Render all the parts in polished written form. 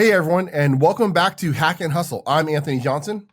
Hey everyone, and welcome back to Hack and Hustle. I'm Anthony Johnson.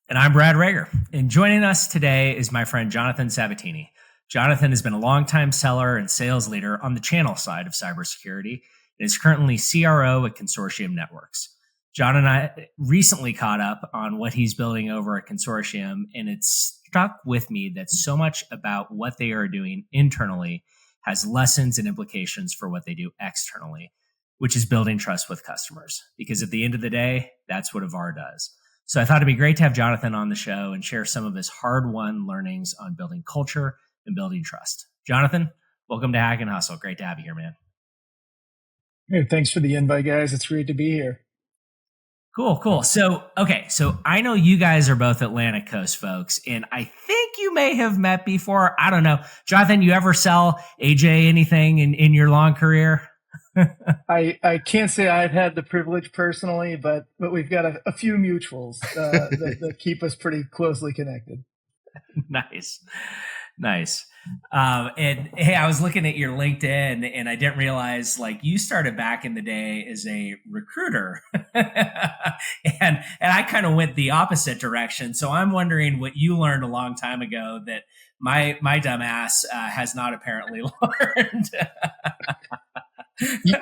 And I'm Brad Rager. And joining us today is my friend Jonathan Sabatini. Jonathan has been a longtime seller and sales leader on the channel side of cybersecurity and is currently CRO at Consortium Networks. John and I recently caught up on what he's building over at Consortium, and it struck with me that so much about what they are doing internally has lessons and implications for what they do externally, which is building trust with customers. Because at the end of the day, that's what a VAR does. So I thought it'd be great to have Jonathan on the show and share some of his hard-won learnings on building culture and building trust. Jonathan, welcome to Hack and Hustle. Great to have you here, man. Hey, thanks for the invite, guys. It's great to be here. Cool. So I know you guys are both Atlantic Coast folks, and I think you may have met before. I don't know. Jonathan, you ever sell AJ anything in your long career? I can't say I've had the privilege personally, but we've got a few mutuals that keep us pretty closely connected. Nice. And hey, I was looking at your LinkedIn and I didn't realize you started back in the day as a recruiter and I kind of went the opposite direction. So I'm wondering what you learned a long time ago that my dumb ass has not apparently learned.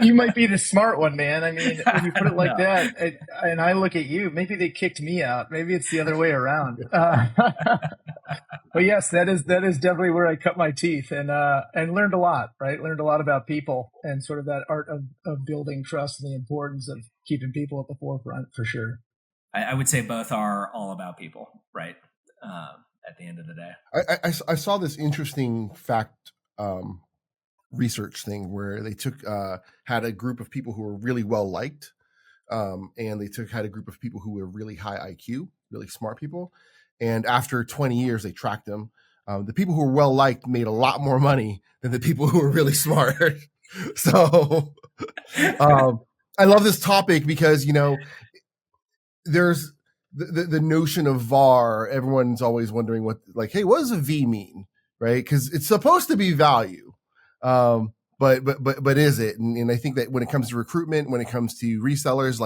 You might be the smart one, man. I mean, when you put it like that, and I look at you, maybe they kicked me out. Maybe it's the other way around. But yes, that is definitely where I cut my teeth and learned a lot, right? Learned a lot about people and sort of that art of building trust and the importance of keeping people at the forefront, for sure. I would say both are all about people, right? At the end of the day. I saw this interesting fact research thing where they had a group of people who were really well liked, and they had a group of people who were really high IQ, really smart people. And after 20 years, they tracked them. The people who were well liked made a lot more money than the people who were really smart. So I love this topic because, there's the notion of VAR. Everyone's always wondering what does a V mean? Right? Because it's supposed to be value. But is it? And I think that when it comes to recruitment, when it comes to resellers,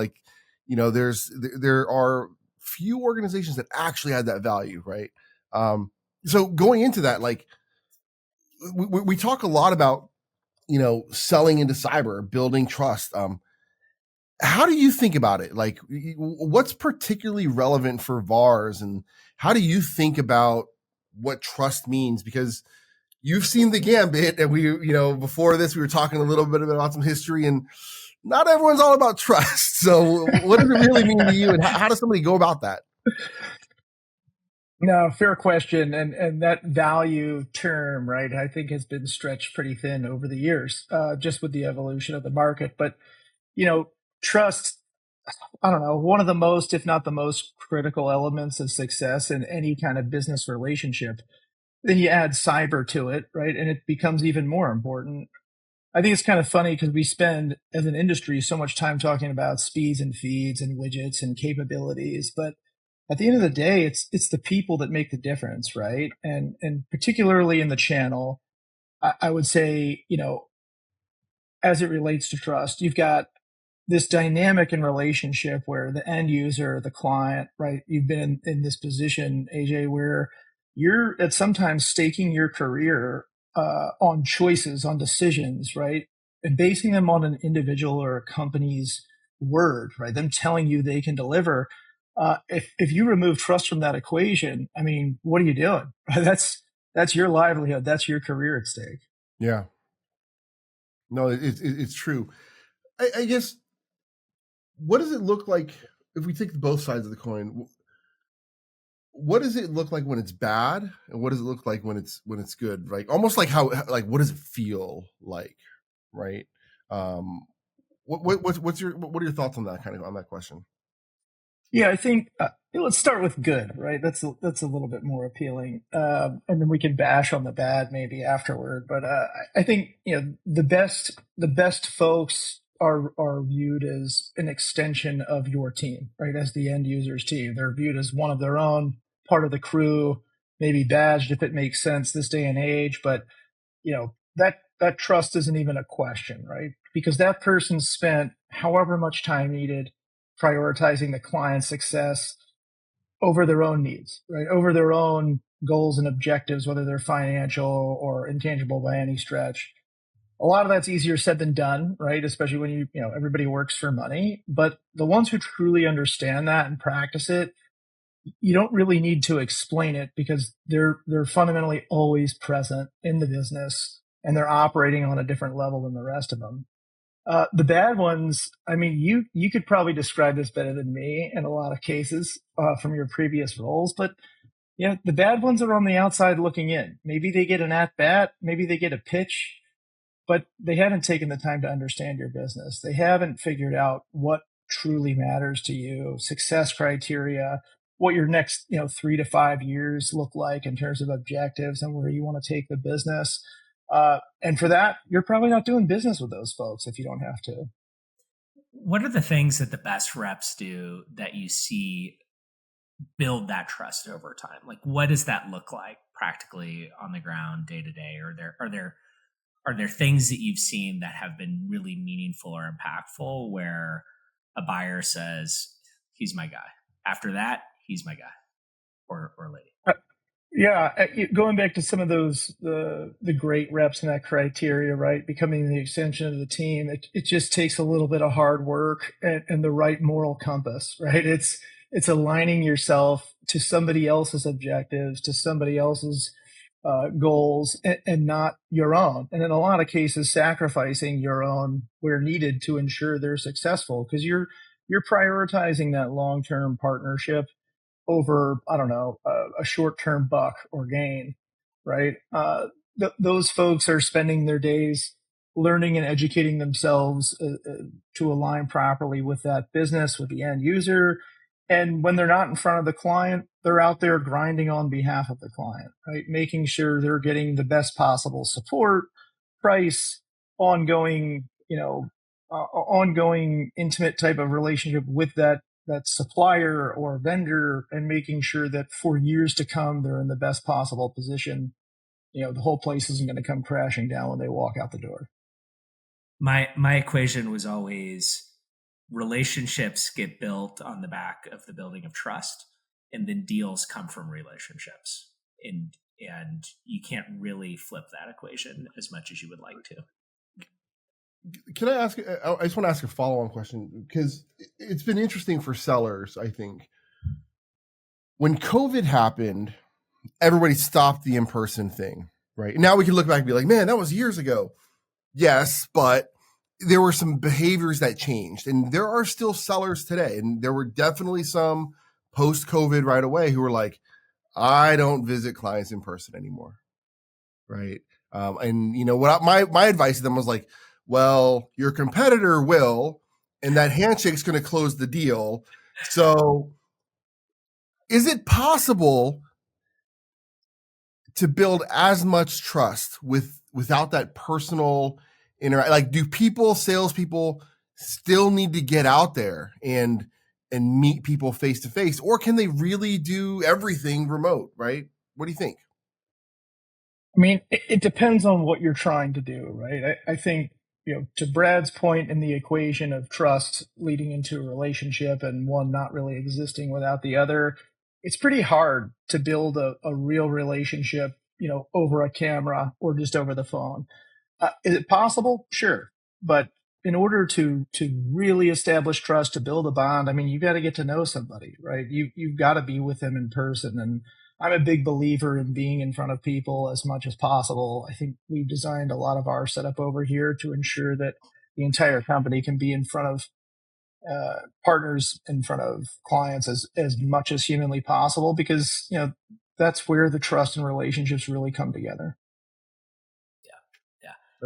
there are few organizations that actually add that value, right? So going into that, we talk a lot about, selling into cyber, building trust. How do you think about it? What's particularly relevant for VARs, and how do you think about what trust means? Because you've seen the gambit, and before this, we were talking a little bit about some history, and not everyone's all about trust. So what does it really mean to you, and how does somebody go about that? No, fair question. And that value term, right, I think has been stretched pretty thin over the years, just with the evolution of the market. But, trust, I don't know, one of the most, if not the most critical elements of success in any kind of business relationship. Then you add cyber to it, right? And it becomes even more important. I think it's kind of funny because we spend, as an industry, so much time talking about speeds and feeds and widgets and capabilities. But at the end of the day, it's the people that make the difference, right? And particularly in the channel, I would say, as it relates to trust, you've got this dynamic in relationship where the end user, the client, right? You've been in this position, AJ, where you're at sometimes staking your career on choices, on decisions, right? And basing them on an individual or a company's word, right? Them telling you they can deliver. If you remove trust from that equation, I mean, what are you doing? That's your livelihood. That's your career at stake. Yeah. No, it's true. I guess, what does it look like if we take both sides of the coin? What does it look like when it's bad, and what does it look like when it's good? Right? Almost like what does it feel like, right? What are your thoughts on that on that question? Yeah, I think let's start with good, right? That's a little bit more appealing, and then we can bash on the bad maybe afterward. But I think the best folks are viewed as an extension of your team, right? As the end user's team, they're viewed as one of their own, part of the crew, maybe badged if it makes sense this day and age. But that trust isn't even a question, right? Because that person spent however much time needed prioritizing the client's success over their own needs, right? Over their own goals and objectives, whether they're financial or intangible by any stretch. A lot of that's easier said than done, right? Especially when everybody works for money. But the ones who truly understand that and practice it, you don't really need to explain it because they're fundamentally always present in the business and they're operating on a different level than the rest of them. The bad ones, I mean, you could probably describe this better than me in a lot of cases from your previous roles, but the bad ones are on the outside looking in. Maybe they get an at bat, maybe they get a pitch, but they haven't taken the time to understand your business. They haven't figured out what truly matters to you, success criteria, what your next 3 to 5 years look like in terms of objectives and where you want to take the business. And for that, you're probably not doing business with those folks if you don't have to. What are the things that the best reps do that you see build that trust over time? Like, what does that look like practically on the ground day to day? Are there things that you've seen that have been really meaningful or impactful where a buyer says, he's my guy. After that, he's my guy or lady? Yeah, going back to some of those, the great reps and that criteria, right? Becoming the extension of the team, it just takes a little bit of hard work and the right moral compass, right? It's aligning yourself to somebody else's objectives, to somebody else's goals, and not your own. And in a lot of cases, sacrificing your own where needed to ensure they're successful, because you're prioritizing that long-term partnership over, I don't know, a short-term buck or gain, right? Those folks are spending their days learning and educating themselves to align properly with that business, with the end user. And when they're not in front of the client, they're out there grinding on behalf of the client, right? Making sure they're getting the best possible support, price, ongoing, ongoing intimate type of relationship with that supplier or vendor, and making sure that for years to come, they're in the best possible position. The whole place isn't going to come crashing down when they walk out the door. My equation was always relationships get built on the back of the building of trust, and then deals come from relationships. And you can't really flip that equation as much as you would like to. Can I ask, I just want to ask a follow-on question, because it's been interesting for sellers, I think. When COVID happened, everybody stopped the in-person thing, right? Now we can look back and be like, man, that was years ago. Yes, but there were some behaviors that changed, and there are still sellers today. And there were definitely some post-COVID right away who were like, I don't visit clients in person anymore, right? And what my advice to them was like, well, your competitor will, and that handshake's going to close the deal. So is it possible to build as much trust without that personal interaction? Like, do salespeople still need to get out there and meet people face to face, or can they really do everything remote, right? What do you think? I mean, it depends on what you're trying to do, right? I think, to Brad's point in the equation of trust leading into a relationship and one not really existing without the other, it's pretty hard to build a real relationship, over a camera or just over the phone. Is it possible? Sure. But in order to really establish trust, to build a bond, I mean, you got to get to know somebody, right? You've got to be with them in person. And I'm a big believer in being in front of people as much as possible. I think we've designed a lot of our setup over here to ensure that the entire company can be in front of partners, in front of clients as much as humanly possible, because, that's where the trust and relationships really come together.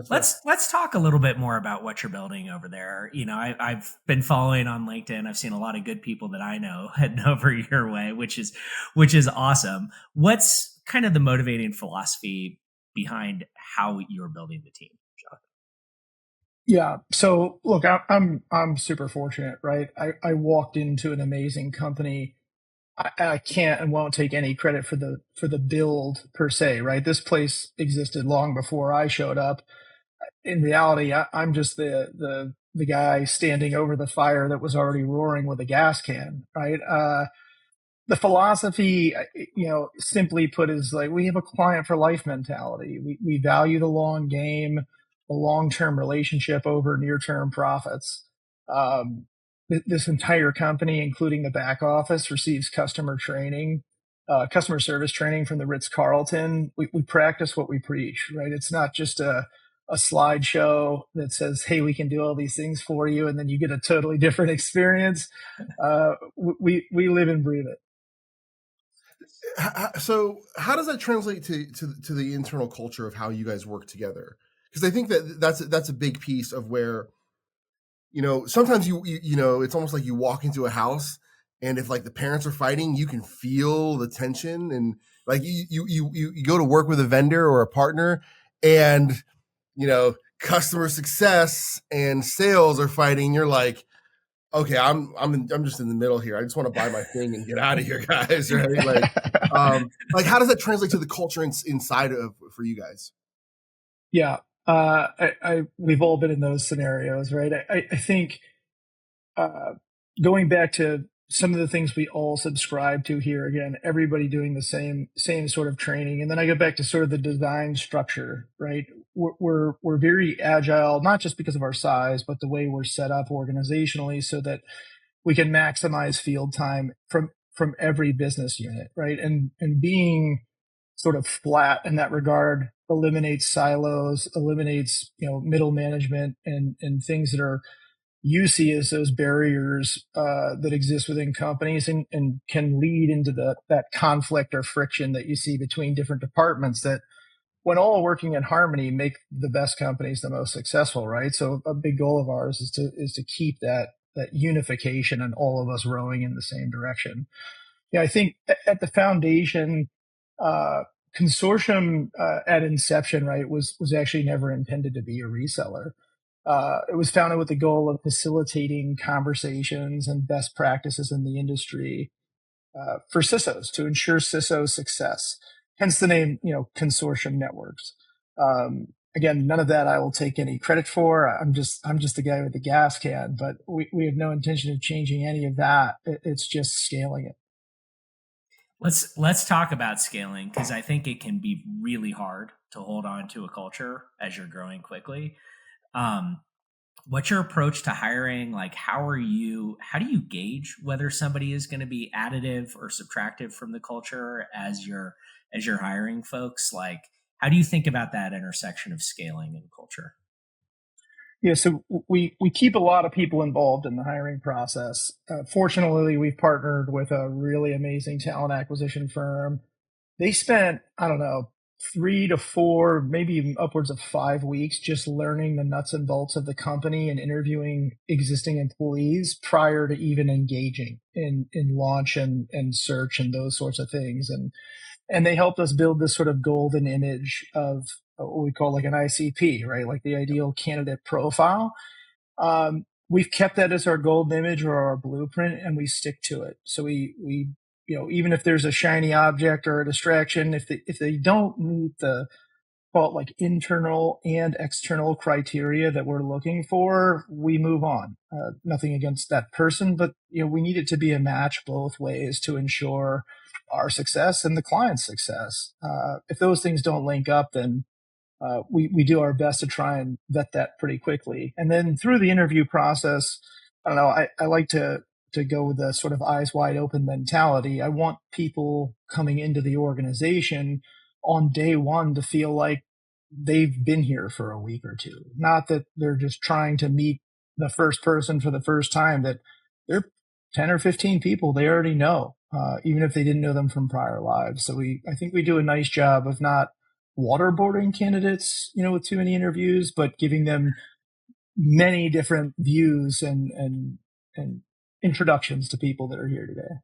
Let's talk a little bit more about what you're building over there. I've been following on LinkedIn. I've seen a lot of good people that I know heading over your way, which is awesome. What's kind of the motivating philosophy behind how you're building the team, Jonathan? Yeah. So look, I'm super fortunate, right? I walked into an amazing company. I can't and won't take any credit for the build per se, right? This place existed long before I showed up. In reality, I'm just the the guy standing over the fire that was already roaring with a gas can, right? The philosophy, simply put, is like we have a client for life mentality. We value the long game, the long term relationship over near term profits. Um, this entire company, including the back office, receives customer service training from the Ritz Carlton. We practice what we preach, right? It's not just a slideshow that says, "Hey, we can do all these things for you," and then you get a totally different experience. We live and breathe it. So how does that translate to the internal culture of how you guys work together? Because I think that's a big piece of where, sometimes it's almost like you walk into a house, and if like the parents are fighting, you can feel the tension, and like you go to work with a vendor or a partner, and customer success and sales are fighting. You're like, okay, I'm just in the middle here. I just want to buy my thing and get out of here, guys. Right? Like how does that translate to the culture inside of for you guys? Yeah. We've all been in those scenarios, right? I think uh, going back to some of the things we all subscribe to here, again, everybody doing the same sort of training, and then I go back to sort of the design structure, right? We're very agile, not just because of our size, but the way we're set up organizationally, so that we can maximize field time from every business unit, right? And being sort of flat in that regard eliminates silos, eliminates middle management and things that are you see as those barriers that exist within companies, and can lead into that conflict or friction that you see between different departments that, when all working in harmony, make the best companies the most successful, right? So a big goal of ours is to keep that unification and all of us rowing in the same direction. Yeah, I think at the foundation, uh, Consortium at inception, right, was actually never intended to be a reseller. It was founded with the goal of facilitating conversations and best practices in the industry for CISOs, to ensure CISO success. Hence the name, Consortium Networks. Again, none of that I will take any credit for. I'm just the guy with the gas can, but we have no intention of changing any of that. It's just scaling it. Let's talk about scaling, because I think it can be really hard to hold on to a culture as you're growing quickly. Um, what's your approach to hiring? Like, how do you gauge whether somebody is going to be additive or subtractive from the culture as you're hiring folks? Like, how do you think about that intersection of scaling and culture? Yeah, so we keep a lot of people involved in the hiring process. Fortunately, we've partnered with a really amazing talent acquisition firm. They spent, I don't know, 3 to 4, maybe even upwards of 5 weeks just learning the nuts and bolts of the company and interviewing existing employees prior to even engaging in launch and search and those sorts of things. And they helped us build this sort of golden image of what we call like an ICP, right? Like the ideal candidate profile. We've kept that as our golden image or our blueprint, and we stick to it. So we even if there's a shiny object or a distraction, if they don't meet the, call it like internal and external criteria that we're looking for, we move on. Nothing against that person, but we need it to be a match both ways to ensure our success and the client's success. If those things don't link up, then we do our best to try and vet that pretty quickly. And then through the interview process, I don't know, I like to go with the sort of eyes wide open mentality. I want people coming into the organization on day one to feel like they've been here for a week or two, not that they're just trying to meet the first person for the first time, that they're 10 or 15 people they already know, even if they didn't know them from prior lives. So I think we do a nice job of not waterboarding candidates, with too many interviews, but giving them many different views and introductions to people that are here today.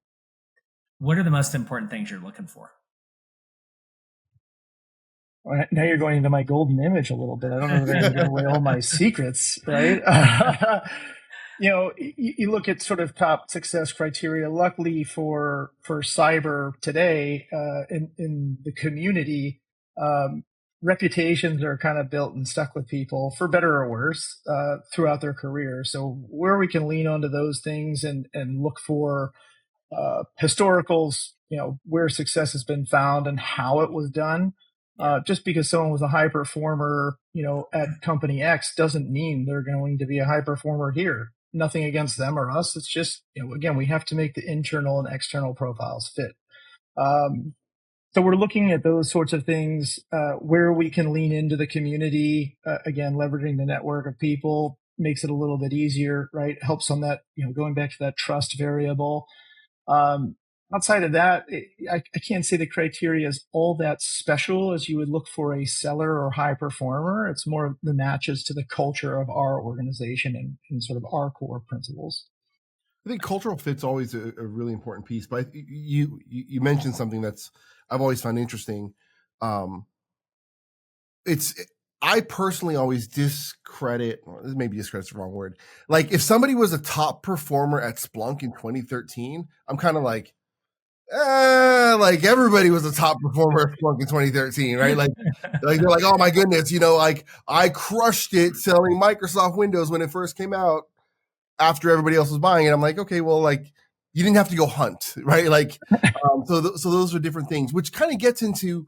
What are the most important things you're looking for? Well, now you're going into my golden image a little bit. I don't know if I'm giving away all my secrets, right? You look at sort of top success criteria. Luckily for cyber today, in the community, reputations are kind of built and stuck with people for better or worse throughout their career. So where we can lean onto those things and look for historicals, where success has been found and how it was done. Just because someone was a high performer, at company X doesn't mean they're going to be a high performer here. Nothing against them or us. It's just, again, we have to make the internal and external profiles fit. So we're looking at those sorts of things, where we can lean into the community. Again, leveraging the network of people makes it a little bit easier, right? Helps on that, going back to that trust variable. Um, Outside of that, I can't say the criteria is all that special as you would look for a seller or high performer. It's more the matches to the culture of our organization and sort of our core principles. I think cultural fit's always a really important piece, but you mentioned something that's I've always found interesting. I personally always discredit, maybe discredit's the wrong word. Like if somebody was a top performer at Splunk in 2013, I'm kind of like everybody was a top performer at Splunk in 2013, right? Like they're like, oh my goodness, like I crushed it selling Microsoft Windows when it first came out after everybody else was buying it. I'm like, okay, well, like you didn't have to go hunt, right? Like, so those are different things, which kind of gets into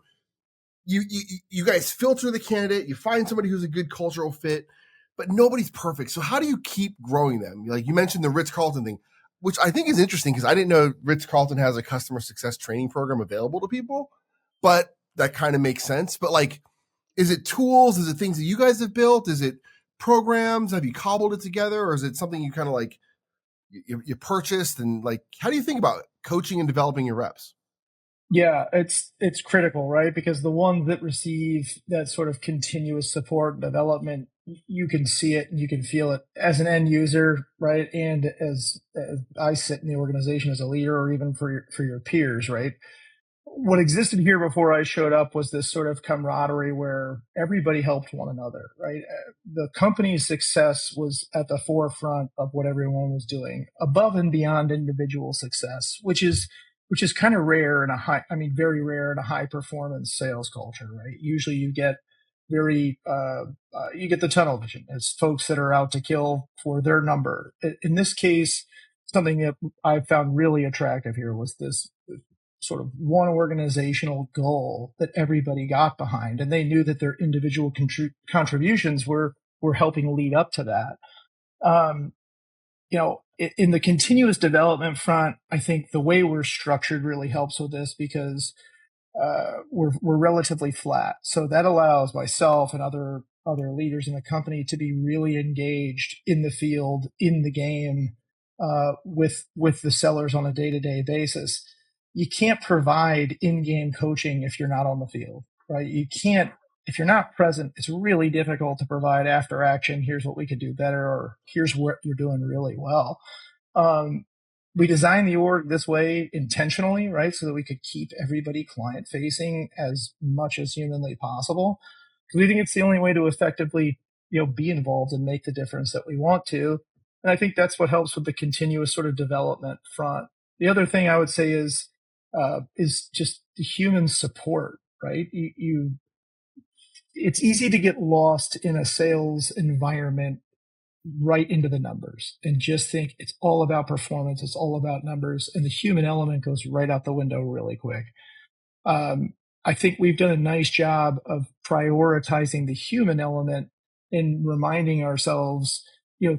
you guys filter the candidate, you find somebody who's a good cultural fit, but nobody's perfect. So how do you keep growing them? Like you mentioned the Ritz-Carlton thing, which I think is interesting because I didn't know Ritz-Carlton has a customer success training program available to people, but that kind of makes sense. But like, is it tools? Is it things that you guys have built? Is it programs? Have you cobbled it together? Or is it something you kind of like you purchased? And like, how do you think about coaching and developing your reps? Yeah, it's critical, right? Because the ones that receive that sort of continuous support and development, you can see it and you can feel it as an end user, right? And as I sit in the organization as a leader, or even for your peers, right? What existed here before I showed up was this sort of camaraderie where everybody helped one another, right? The company's success was at the forefront of what everyone was doing, above and beyond individual success, which is kind of rare in very rare in a high performance sales culture, right? Usually you get you get the tunnel vision. It's folks that are out to kill for their number. In this case, something that I found really attractive here was this sort of one organizational goal that everybody got behind, and they knew that their individual contributions were helping lead up to that. Um, in the continuous development front, I think the way we're structured really helps with this because we're relatively flat, so that allows myself and other leaders in the company to be really engaged in the field, in the game, with the sellers on a day-to-day basis. You can't provide in-game coaching if you're not on the field, right? You can't if you're not present. It's really difficult to provide after action. Here's what we could do better, or here's what you're doing really well. We designed the org this way intentionally, right? So that we could keep everybody client facing as much as humanly possible. Because we think it's the only way to effectively, be involved and make the difference that we want to. And I think that's what helps with the continuous sort of development front. The other thing I would say is just the human support, right? It's easy to get lost in a sales environment right into the numbers and just think it's all about performance. It's all about numbers. And the human element goes right out the window really quick. I think we've done a nice job of prioritizing the human element and reminding ourselves,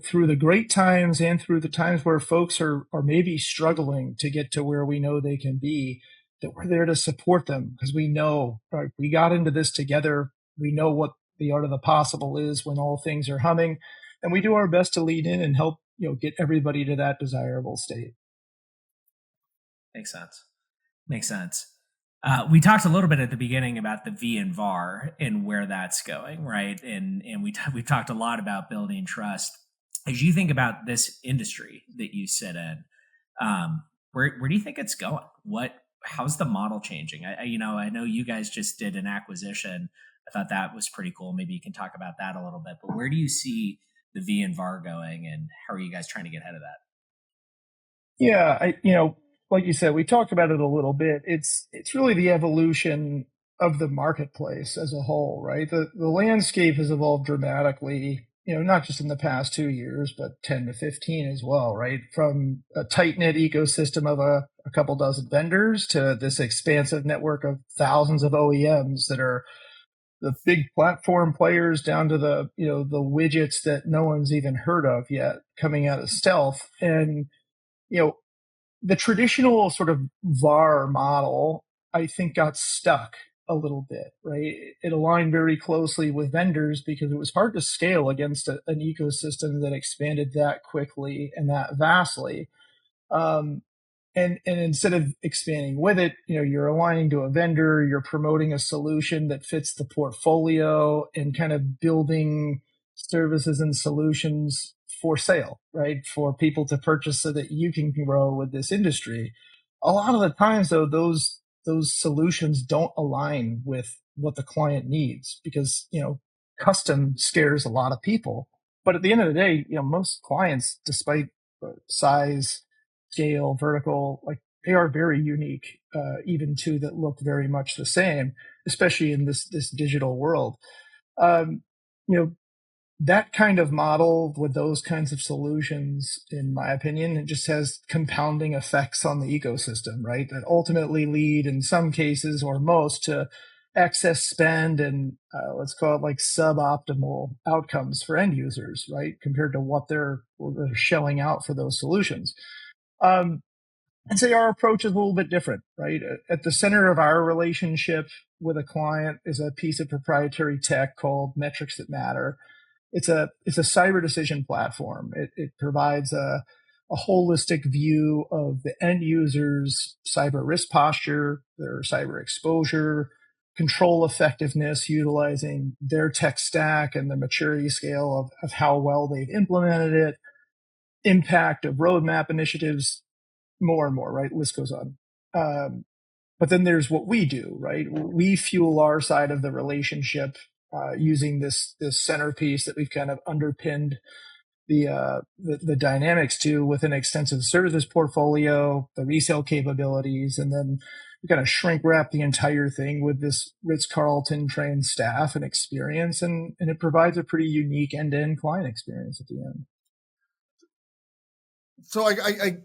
through the great times and through the times where folks are maybe struggling to get to where we know they can be, that we're there to support them because we know, right, we got into this together. We know what the art of the possible is when all things are humming, and we do our best to lead in and help, get everybody to that desirable state. Makes sense. Makes sense. We talked a little bit at the beginning about the V and VAR and where that's going, right? And we've talked a lot about building trust. As you think about this industry that you sit in, where do you think it's going? How's the model changing? I know you guys just did an acquisition. I thought that was pretty cool. Maybe you can talk about that a little bit. But where do you see the V and VAR going, and how are you guys trying to get ahead of that? Yeah, like you said, we talked about it a little bit. It's really the evolution of the marketplace as a whole, right? The landscape has evolved dramatically, not just in the past 2 years, but 10 to 15 as well, right? From a tight knit ecosystem of a couple dozen vendors to this expansive network of thousands of OEMs that are the big platform players down to the widgets that no one's even heard of yet coming out of stealth. And, the traditional sort of VAR model, I think, got stuck a little bit, right? It aligned very closely with vendors because it was hard to scale against an ecosystem that expanded that quickly and that vastly. Um, and instead of expanding with it, you're aligning to a vendor, you're promoting a solution that fits the portfolio and kind of building services and solutions for sale, right? For people to purchase so that you can grow with this industry. A lot of the times though, those solutions don't align with what the client needs because, custom scares a lot of people. But at the end of the day, most clients, despite size, scale, vertical, like they are very unique, even two that look very much the same, especially in this digital world. Um, you know, that kind of model with those kinds of solutions, in my opinion, it just has compounding effects on the ecosystem, right? That ultimately lead, in some cases or most, to excess spend and let's call it like suboptimal outcomes for end users, right? Compared to what they're shelling out for those solutions. Um, I'd say our approach is a little bit different, right? At the center of our relationship with a client is a piece of proprietary tech called Metrics That Matter. It's a cyber decision platform. It provides a holistic view of the end user's cyber risk posture, their cyber exposure, control effectiveness, utilizing their tech stack and the maturity scale of how well they've implemented it, impact of roadmap initiatives, more and more, right? List goes on. But then there's what we do, right? We fuel our side of the relationship using this centerpiece that we've kind of underpinned the dynamics to with an extensive services portfolio, the resale capabilities, and then we kind of shrink wrap the entire thing with this Ritz-Carlton trained staff and experience, and it provides a pretty unique end-to-end client experience at the end. So I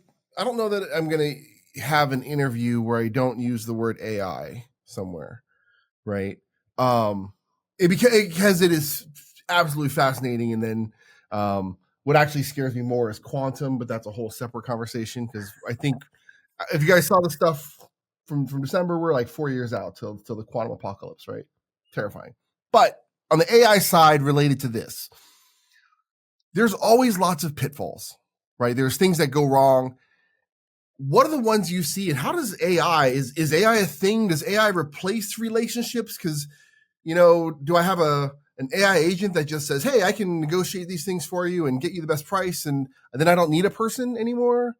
don't know that I'm going to have an interview where I don't use the word AI somewhere, right? Because it is absolutely fascinating. And then what actually scares me more is quantum, but that's a whole separate conversation. Because I think if you guys saw the stuff from December, we're like 4 years out till the quantum apocalypse, right? Terrifying. But on the AI side related to this, there's always lots of pitfalls, right? There's things that go wrong. What are the ones you see, and how does AI, is AI a thing? Does AI replace relationships? Because, do I have an AI agent that just says, hey, I can negotiate these things for you and get you the best price, and then I don't need a person anymore,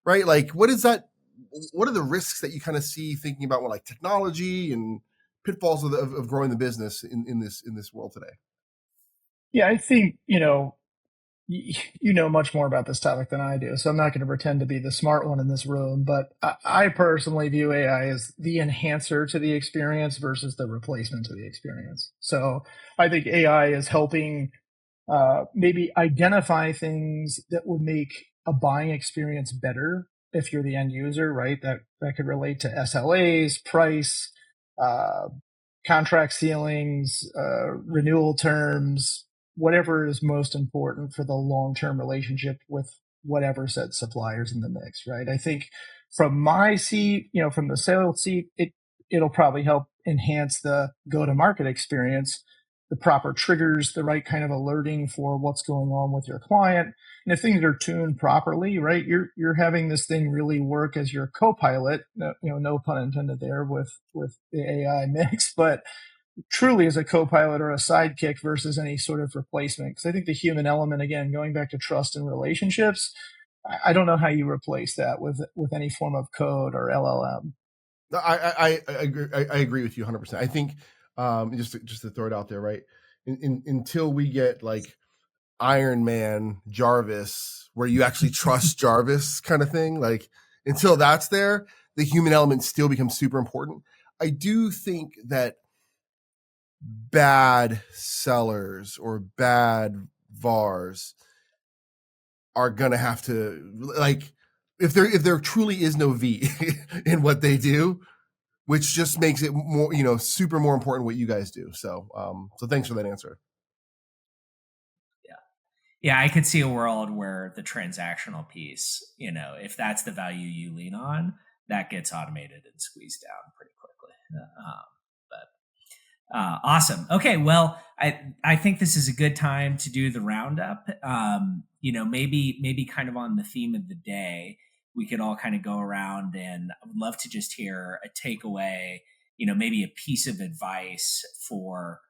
right? Like, what is that? What are the risks that you kind of see thinking about like technology and pitfalls of growing the business in this world today? Yeah, I think, you know much more about this topic than I do, so I'm not going to pretend to be the smart one in this room. But I personally view AI as the enhancer to the experience versus the replacement to the experience. So I think AI is helping maybe identify things that will make a buying experience better if you're the end user, right? That could relate to SLAs, price, uh, contract ceilings, renewal terms, whatever is most important for the long-term relationship with whatever set suppliers in the mix, right? I think from my seat, from the sales seat, it'll probably help enhance the go-to-market experience, the proper triggers, the right kind of alerting for what's going on with your client. And if things are tuned properly, right, you're having this thing really work as your co-pilot, no pun intended there with the AI mix, but truly as a co-pilot or a sidekick versus any sort of replacement. Because I think the human element, again, going back to trust and relationships, I don't know how you replace that with any form of code or LLM. I agree with you 100%. I think just to throw it out there, right? Until we get like Iron Man Jarvis, where you actually trust Jarvis kind of thing, like until that's there, the human element still becomes super important. I do think that bad sellers or bad VARs are gonna have to, like, if there truly is no V in what they do, which just makes it more, super more important what you guys do. So thanks for that answer. Yeah, I could see a world where the transactional piece, if that's the value you lean on, that gets automated and squeezed down pretty quickly. Awesome. Okay, well, I think this is a good time to do the roundup. Maybe kind of on the theme of the day, we could all kind of go around, and I would love to just hear a takeaway. Maybe a piece of advice for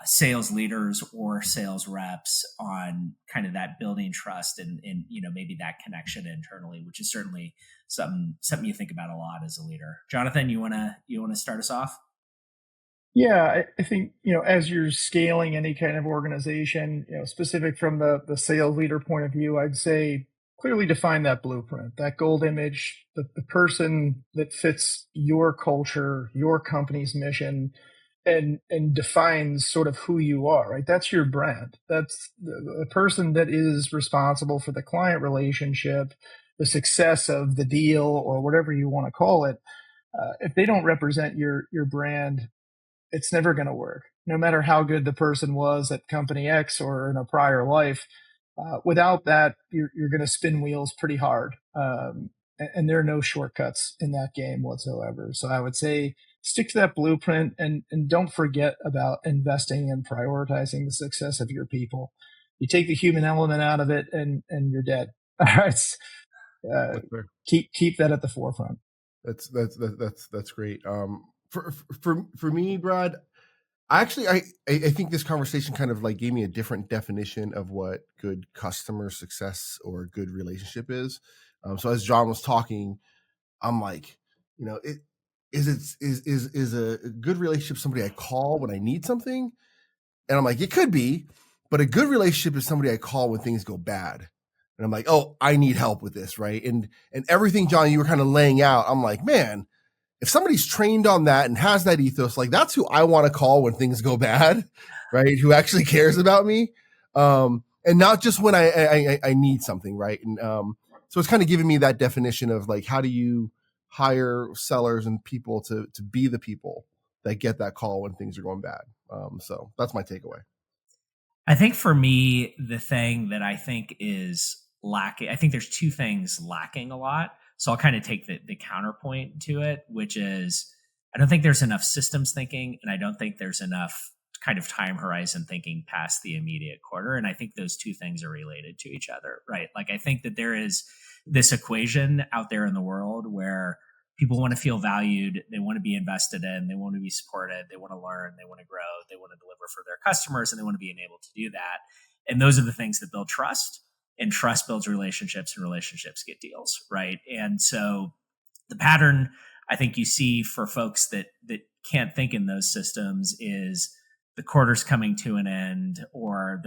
sales leaders or sales reps on kind of that building trust and maybe that connection internally, which is certainly something you think about a lot as a leader. Jonathan, you wanna start us off? Yeah, I think, as you're scaling any kind of organization, specific from the sales leader point of view, I'd say clearly define that blueprint, that gold image, the person that fits your culture, your company's mission, and defines sort of who you are, right? That's your brand. That's the person that is responsible for the client relationship, the success of the deal, or whatever you want to call it. If they don't represent your brand, it's never going to work. No matter how good the person was at company X or in a prior life, without that, you're going to spin wheels pretty hard. And there are no shortcuts in that game whatsoever. So I would say stick to that blueprint and don't forget about investing and prioritizing the success of your people. You take the human element out of it and you're dead. All right. Keep that at the forefront. That's great. For me, Brad, I think this conversation kind of like gave me a different definition of what good customer success or a good relationship is. So as John was talking, I'm like, is a good relationship somebody I call when I need something? And I'm like, it could be, but a good relationship is somebody I call when things go bad. And I'm like, oh, I need help with this, right? And everything, John, you were kind of laying out, I'm like, man, if somebody's trained on that and has that ethos, like that's who I want to call when things go bad, right? Who actually cares about me, and not just when I need something, right? And so it's kind of giving me that definition of like, how do you hire sellers and people to be the people that get that call when things are going bad? So that's my takeaway. I think for me, the thing that I think is lacking, I think there's two things lacking a lot. So I'll kind of take the counterpoint to it, which is I don't think there's enough systems thinking, and I don't think there's enough kind of time horizon thinking past the immediate quarter. And I think those two things are related to each other, right? Like I think that there is this equation out there in the world where people want to feel valued, they want to be invested in, they want to be supported, they want to learn, they want to grow, they want to deliver for their customers, and they want to be enabled to do that. And those are the things that build trust. And trust builds relationships, and relationships get deals, right? And so the pattern I think you see for folks that can't think in those systems is the quarter's coming to an end, or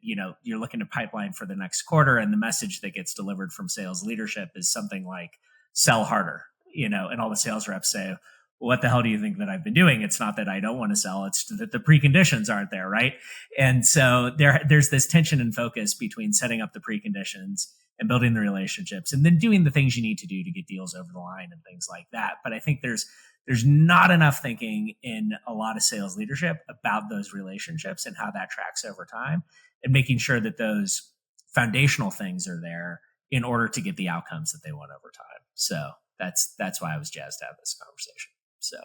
you're looking to pipeline for the next quarter, and the message that gets delivered from sales leadership is something like sell harder, and all the sales reps say, what the hell do you think that I've been doing? It's not that I don't want to sell. It's that the preconditions aren't there, right? And so there's this tension and focus between setting up the preconditions and building the relationships and then doing the things you need to do to get deals over the line and things like that. But I think there's not enough thinking in a lot of sales leadership about those relationships and how that tracks over time, and making sure that those foundational things are there in order to get the outcomes that they want over time. So that's why I was jazzed to have this conversation. So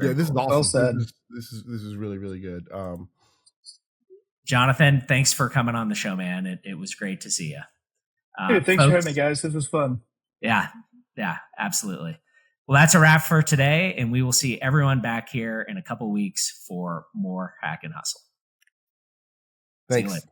yeah, this cool. is awesome. Well said. This is really, really good. Jonathan, thanks for coming on the show, man. It was great to see you. Thanks for having me, guys. This was fun. Yeah, absolutely. Well, that's a wrap for today, and we will see everyone back here in a couple weeks for more Hack and Hustle. Thanks.